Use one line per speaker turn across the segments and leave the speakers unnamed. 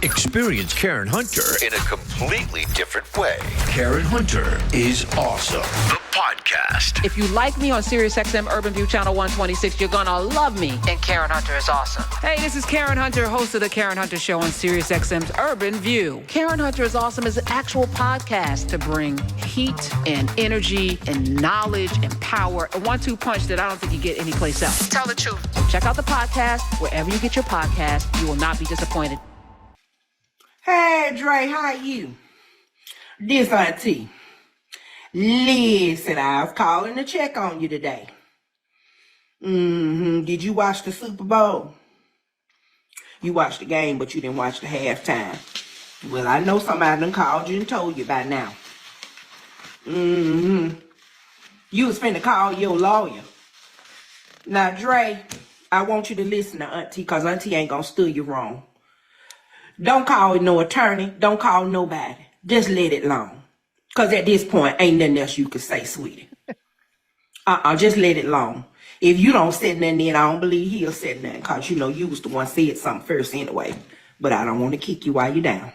Experience Karen Hunter
in a completely different way.
Karen Hunter is awesome. The podcast.
If you like me on SiriusXM Urban View Channel 126, you're gonna love me. And Karen Hunter is awesome. Hey, this is Karen Hunter, host of the Karen Hunter Show on SiriusXM's Urban View. Karen Hunter is awesome is an actual podcast to bring heat and energy and knowledge and power. A 1-2 punch that I don't think you get anyplace else. Tell the truth. Check out the podcast wherever you get your podcast. You will not be disappointed.
Hey, Dre, how you? This Auntie. Listen, I was calling to check on you today. Did you watch the Super Bowl? You watched the game, but you didn't watch the halftime. Well, I know somebody done called you and told you by now. You was finna call your lawyer. Now, Dre, I want you to listen to Auntie, because Auntie ain't gonna steer you wrong. Don't call no attorney. Don't call nobody. Just let it alone. Because at this point, ain't nothing else you can say, sweetie. Just let it alone. If you don't say nothing, then I don't believe he'll say nothing. Because, you know, you was the one said something first anyway. But I don't want to kick you while you're down.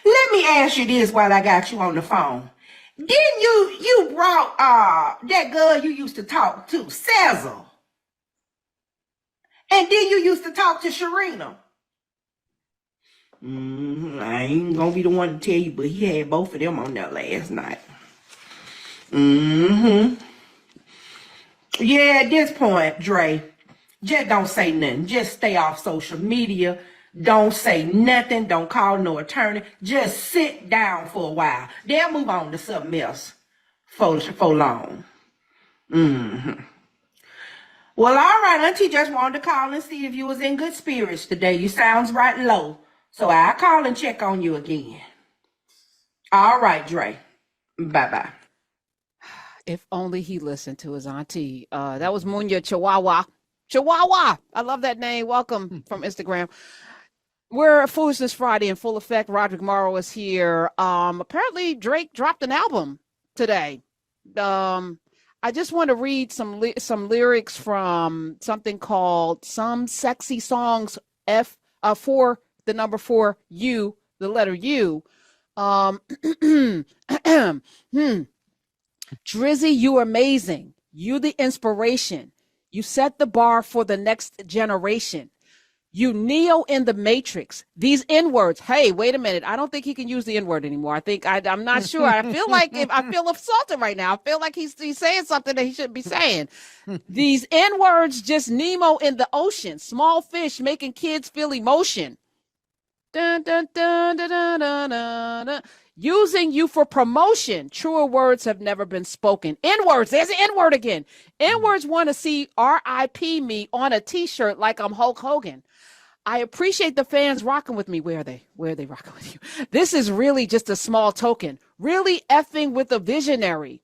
Let me ask you this while I got you on the phone. Didn't you brought that girl you used to talk to, Cezal? And then you used to talk to Sharina? I ain't gonna be the one to tell you, but he had both of them on there last night. Yeah, at this point, Dre, just don't say nothing. Just stay off social media. Don't say nothing. Don't call no attorney. Just sit down for a while. They'll move on to something else for long. Well, all right, Auntie just wanted to call and see if you was in good spirits today. You sounds right low. So I'll call and check on you again. All right, Dre. Bye-bye.
If only he listened to his auntie. That was Munya Chihuahua. Chihuahua. I love that name. Welcome from Instagram. We're Foolishness Friday in full effect. Roderick Morrow is here. Apparently Drake dropped an album today. I just want to read some lyrics from something called Some Sexy Songs for the number 4 U, the letter U. Drizzy, you amazing. You the inspiration. You set the bar for the next generation. You Neo in the Matrix. These N-words. Hey, wait a minute. I don't think he can use the N-word anymore. I think I'm not sure. I feel like I feel assaulted right now. I feel like he's saying something that he shouldn't be saying. These N-words just Nemo in the ocean. Small fish making kids feel emotion. Dun, dun, dun, dun, dun, dun, dun, dun. Using you for promotion. Truer words have never been spoken. N-words. There's an N-word again. N-words want to see R.I.P. me on a T-shirt like I'm Hulk Hogan. I appreciate the fans rocking with me. Where are they? Where are they rocking with you? This is really just a small token. Really effing with a visionary.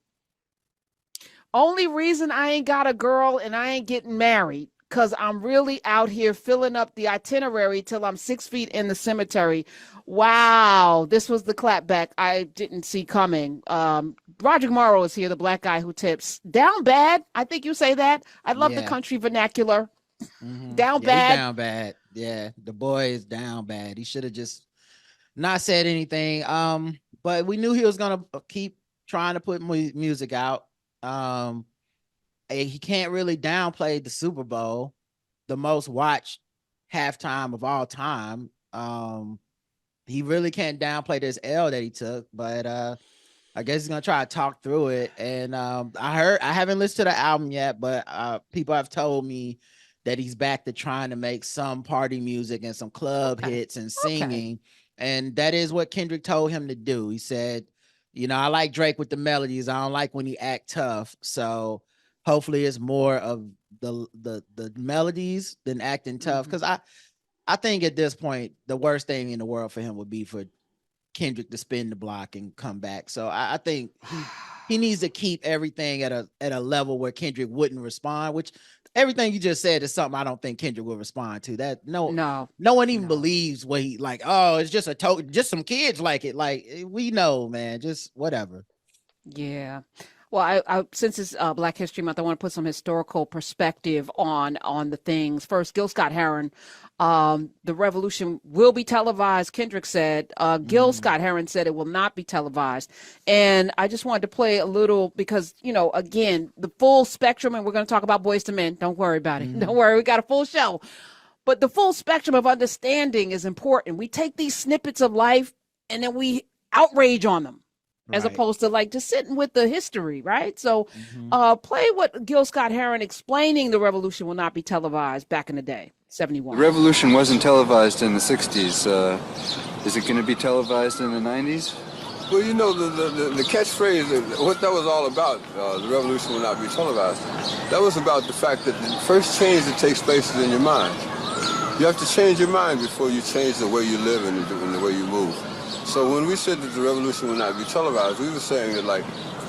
Only reason I ain't got a girl and I ain't getting married, because I'm really out here filling up the itinerary till I'm 6 feet in the cemetery. Wow. This was the clapback I didn't see coming. Roger Morrow is here, the black guy who tips. Down bad. I think you say that. I love the country vernacular. Down bad.
He's down bad. Yeah, the boy is down bad. He should have just not said anything. But we knew he was gonna keep trying to put music out. He can't really downplay the Super Bowl, the most watched halftime of all time. He really can't downplay this L that he took, but I guess he's gonna try to talk through it. And I haven't listened to the album yet, but people have told me that he's back to trying to make some party music and some club hits and singing. And that is what Kendrick told him to do. He said, you know, I like Drake with the melodies. I don't like when he act tough. So hopefully it's more of the melodies than acting tough. Because I think at this point, the worst thing in the world for him would be for Kendrick to spin the block and come back. So I think he needs to keep everything at a level where Kendrick wouldn't respond, which everything you just said is something I don't think Kendrick will respond to. That no one even believes what he like. Oh, it's just just some kids like it. Like we know, man, just whatever.
Yeah. Well, I since it's Black History Month, I want to put some historical perspective on the things. First, Gil Scott-Heron, the revolution will be televised. Kendrick said. Gil Scott-Heron said it will not be televised, and I just wanted to play a little because again, the full spectrum, and we're going to talk about Boyz II Men. Don't worry about it. Don't worry, we got a full show, but the full spectrum of understanding is important. We take these snippets of life and then we outrage on them. As opposed to like just sitting with the history, right? So play what Gil Scott-Heron explaining the revolution will not be televised back in the day, 71.
The revolution wasn't televised in the 60s. Is it going to be televised in the 90s?
Well, the catchphrase, what that was all about, the revolution will not be televised, that was about the fact that the first change that takes place is in your mind. You have to change your mind before you change the way you live and the way you move. So when we said that the revolution would not be televised, we were saying that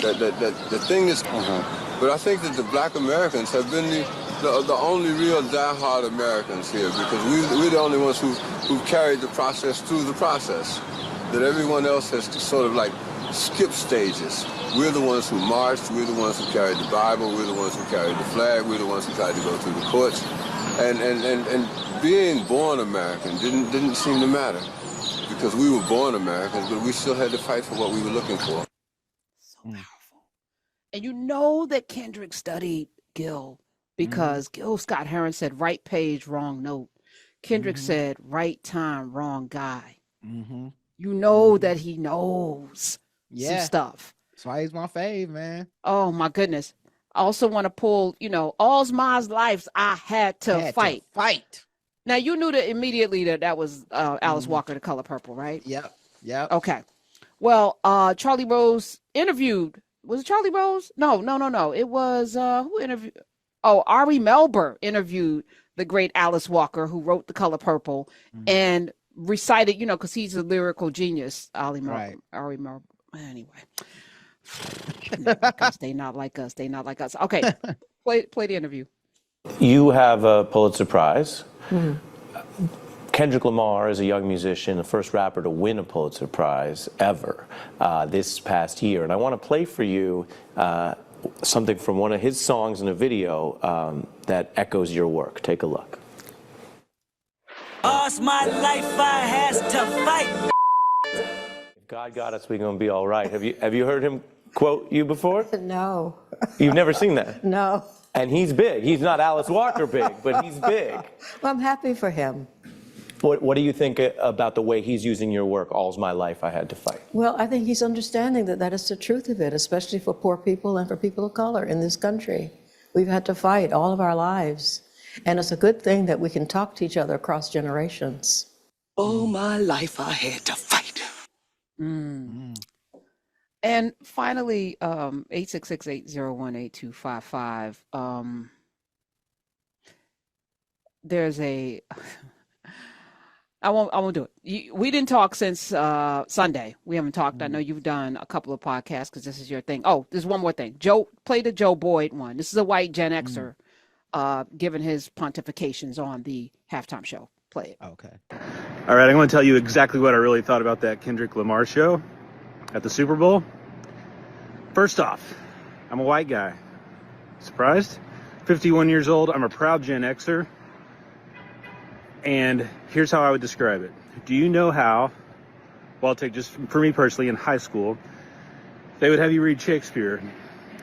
that the thing is. But I think that the Black Americans have been the only real diehard Americans here because we're the only ones who carried the process through the process. That everyone else has sort of like skipped stages. We're the ones who marched. We're the ones who carried the Bible. We're the ones who carried the flag. We're the ones who tried to go through the courts. And being born American didn't seem to matter. Because we were born Americans, but we still had to fight for what we were looking for.
So powerful. And you know that Kendrick studied Gil because Gil Scott-Heron said right page, wrong note. Kendrick said right time, wrong guy. You know that he knows some stuff.
That's why he's my fave, man.
Oh, my goodness. I also want to pull, all's my lives I had to fight. Now, you knew that immediately that was Alice Walker, The Color Purple, right?
Yep.
Okay. Well, Charlie Rose interviewed. Was it Charlie Rose? No. It was, who interviewed? Oh, Ari Melber interviewed the great Alice Walker, who wrote The Color Purple, and recited, because he's a lyrical genius, Ari Melber. Anyway. They not like us. Okay. Play the interview.
You have a Pulitzer Prize. Kendrick Lamar is a young musician, the first rapper to win a Pulitzer Prize ever this past year. And I want to play for you something from one of his songs in a video that echoes your work. Take a look.
All's my life I has to fight.
If God got us, we're going to be all right. Have you heard him quote you before?
No.
You've never seen that?
No.
And he's big. He's not Alice Walker big, but he's big.
Well, I'm happy for him.
What do you think about the way he's using your work, All's My Life I Had to Fight?
Well, I think he's understanding that is the truth of it, especially for poor people and for people of color in this country. We've had to fight all of our lives. And it's a good thing that we can talk to each other across generations.
All my life I had to fight.
And finally, 866-801-8255. There's a. I won't do it. We didn't talk since Sunday. We haven't talked. I know you've done a couple of podcasts because this is your thing. Oh, there's one more thing. Play the Joe Boyd one. This is a white Gen Xer giving his pontifications on the halftime show. Play it.
Okay.
All right, I'm going to tell you exactly what I really thought about that Kendrick Lamar show at the Super Bowl. First off, I'm a white guy. Surprised? 51 years old. I'm a proud Gen Xer. And here's how I would describe it. Do you know how, well, I'll take just for me personally in high school, they would have you read Shakespeare.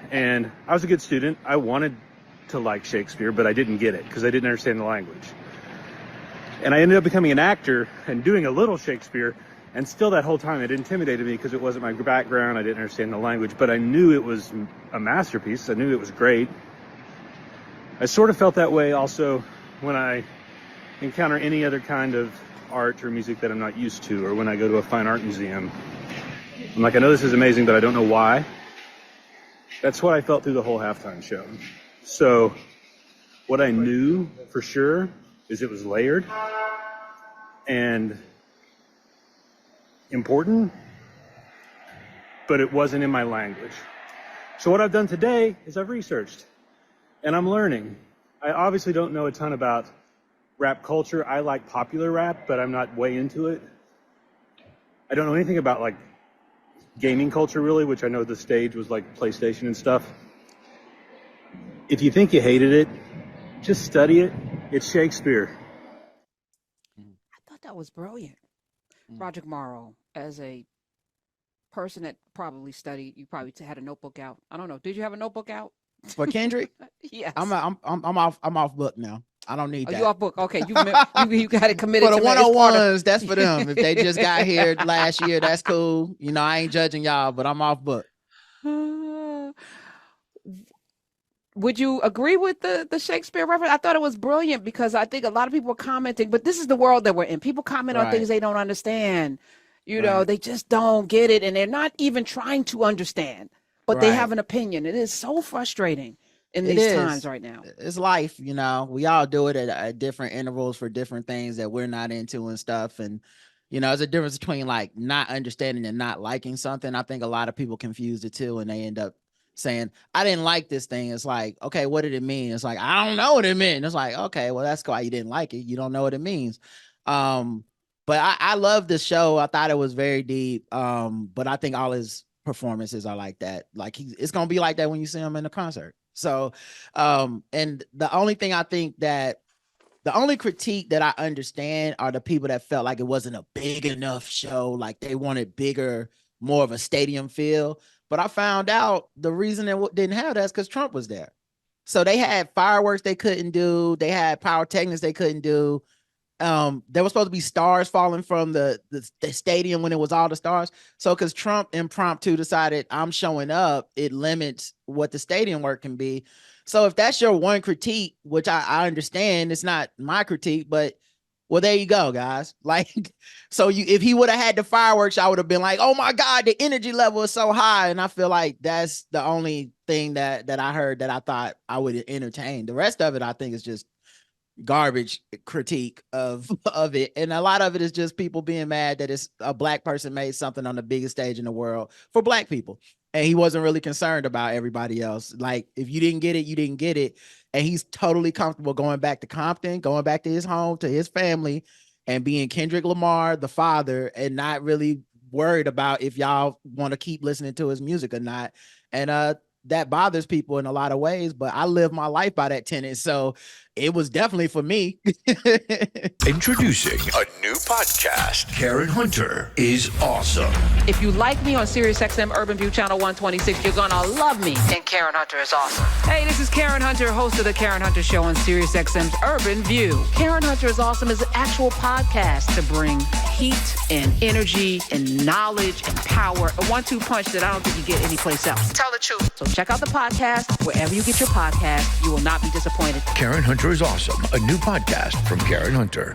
And I was a good student. I wanted to like Shakespeare, but I didn't get it because I didn't understand the language. And I ended up becoming an actor and doing a little Shakespeare. And still that whole time it intimidated me because it wasn't my background. I didn't understand the language, but I knew it was a masterpiece. I knew it was great. I sort of felt that way also when I encounter any other kind of art or music that I'm not used to, or when I go to a fine art museum. I'm like, I know this is amazing, but I don't know why. That's what I felt through the whole halftime show. So what I knew for sure is it was layered and important, but it wasn't in my language. So what I've done today is I've researched and I'm learning. I obviously don't know a ton about rap culture. I like popular rap, but I'm not way into it. I don't know anything about like gaming culture, really, which I know the stage was like PlayStation and stuff. If you think you hated it, just study it. It's Shakespeare.
I thought that was brilliant. Roderick Morrow, as a person that probably studied, you probably had a notebook out. I don't know. Did you have a notebook out?
For Kendrick?
Yes.
I'm off book now. I don't need that.
You off book? Okay, you got it committed
for the
to
101s. That's for them. If they just got here last year, that's cool. You know, I ain't judging y'all, but I'm off book.
Would you agree with the Shakespeare reference? I thought it was brilliant because I think a lot of people were commenting, but this is the world that we're in. People comment on things they don't understand. You know, they just don't get it, and they're not even trying to understand, but they have an opinion. It is so frustrating in these times right now.
It's life, you know. We all do it at different intervals for different things that we're not into and stuff. And, you know, there's a difference between like not understanding and not liking something. I think a lot of people confuse the two and they end up saying, I didn't like this thing. It's like, okay, what did it mean? It's like, I don't know what it meant. It's like, okay, well, that's why you didn't like it. You don't know what it means. But I love this show. I thought it was very deep. But I think all his performances are like that. Like it's gonna be like that when you see him in a concert. So, and the only thing I think that the only critique that I understand are the people that felt like it wasn't a big enough show, like they wanted bigger, more of a stadium feel. But I found out the reason it didn't have that is because Trump was there. So they had fireworks they couldn't do. They had pyrotechnics they couldn't do. There was supposed to be stars falling from the stadium when it was all the stars. So because Trump impromptu decided I'm showing up, it limits what the stadium work can be. So if that's your one critique, which I understand, it's not my critique, but well, there you go, guys. Like, so if he would have had the fireworks, I would have been like, oh my God, the energy level is so high. And I feel like that's the only thing that I heard that I thought I would entertain. The rest of it, I think, is just garbage critique of it, and a lot of it is just people being mad that it's a black person made something on the biggest stage in the world for black people, and he wasn't really concerned about everybody else. Like, if you didn't get it, you didn't get it, and he's totally comfortable going back to Compton, going back to his home, to his family, and being Kendrick Lamar, the father, and not really worried about if y'all want to keep listening to his music or not. And that bothers people in a lot of ways, but I live my life by that tenet. So it was definitely for me.
Introducing a new podcast. Karen Hunter is awesome.
If you like me on SiriusXM Urban View Channel 126, you're gonna love me in Karen Hunter is Awesome. Hey, this is Karen Hunter, host of the Karen Hunter Show on SiriusXM's Urban View. Karen Hunter is Awesome is an actual podcast to bring heat and energy and knowledge and power, a 1-2 punch that I don't think you get anyplace else. Tell the truth. So check out the podcast wherever you get your podcast. You will not be disappointed.
Karen Hunter is Awesome, a new podcast from Karen Hunter.